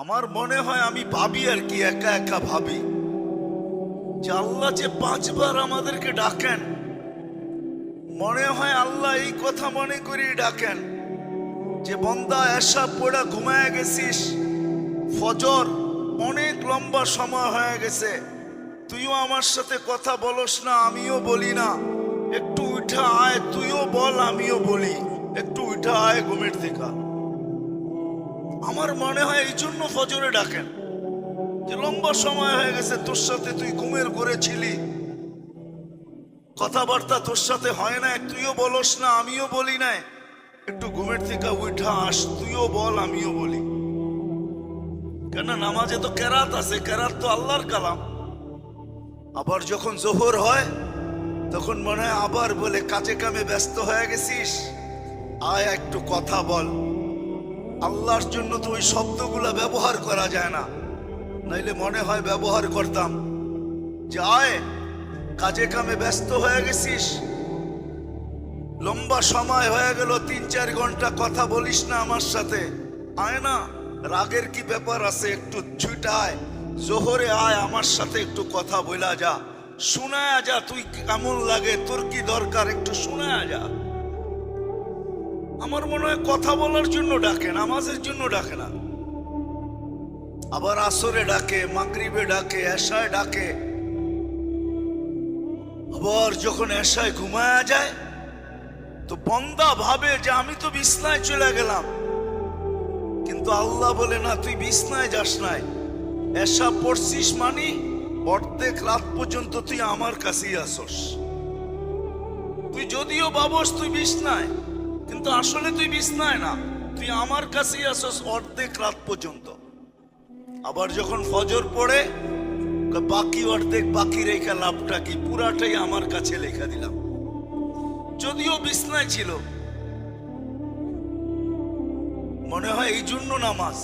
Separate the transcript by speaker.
Speaker 1: আমার মনে হয় আমি ভাবি আর কি, একা একা ভাবি যে আল্লাহ যে 5 বার আমাদেরকে ডাকেন, মনে হয় আল্লাহ এই কথা মনে করে ডাকেন যে বন্দা এসা পড়া ঘুমায় গেছিস, ফজর অনেক লম্বা সময় হয়ে গেছে, তুইও আমার সাথে কথা বলস না, আমিও বলি না, একটু উঠা আয়, তুইও বল আমিও বলি, একটু উঠা আয় ঘুমের থেকে। আমার মনে হয় এই জন্য ফজরে ডাকেন যে লম্বা সময় হয়ে গেছে, তোর সাথে তুই ঘুমের ঘরে ছিলি, কথাবার্তা তোর সাথে হয় না, তুইও বলস না আমিও বলি না, একটু ঘুমের থেকে উঠা আস, তুইও বল আমিও বলি। কেন নামাজে তো কেরাত আছে, কেরাত তো আল্লাহর কালাম। আবার যখন জোহর হয় তখন মনে হয় আবার বলে কাজে কামে ব্যস্ত হয়ে গেছিস, আয় একটু কথা বল। আল্লাহর জন্য তো ওই শব্দগুলা ব্যবহার করা যায় না, নাইলে মনে হয় ব্যবহার করতাম যে আয়, কাজে কামে ব্যস্ত হয়ে গেছিস, লম্বা সময় হয়ে গেল, 3-4 ঘন্টা কথা বলিস না আমার সাথে, আয় না, রাগের কি ব্যাপার আছে, একটু ছুটায় জোহরে আয়, আমার সাথে একটু কথা বলা যা, শোনায়া যা, তুই কেমন লাগে, তোর কি দরকার, একটু শোনায়া যা। আমার মনে হয় কথা বলার জন্য ডাকে, নামাজের জন্য ডাকে না। আবার আসরে ডাকে, মাগরিবে ডাকে, এশায় ডাকে। আবার যখন এশায় ঘুমায়া যায় তো বন্দা ভাবে যে আমি তো বিছনায় চলে গেলাম, কিন্তু আল্লাহ বলে না, তুই বিছনায় যাস নাই, এশা পড়ছিস মানে অর্ধেক রাত পর্যন্ত তুই আমার কাছেই আসস। তুই যদিও ভাবস তুই বিছনায়, কিন্তু আসলে তুই বিছনায় না, তুই আমার কাছেই আসস অর্ধেক রাত পর্যন্ত। আবার যখন ফজর পড়ে বাকি অর্ধেক বাকি রেখা লাভটা কি, পুরাটাই আমার কাছে লেখা দিলাম, যদিও বিছনায় ছিল। মনে হয় এই জন্য নামাজ।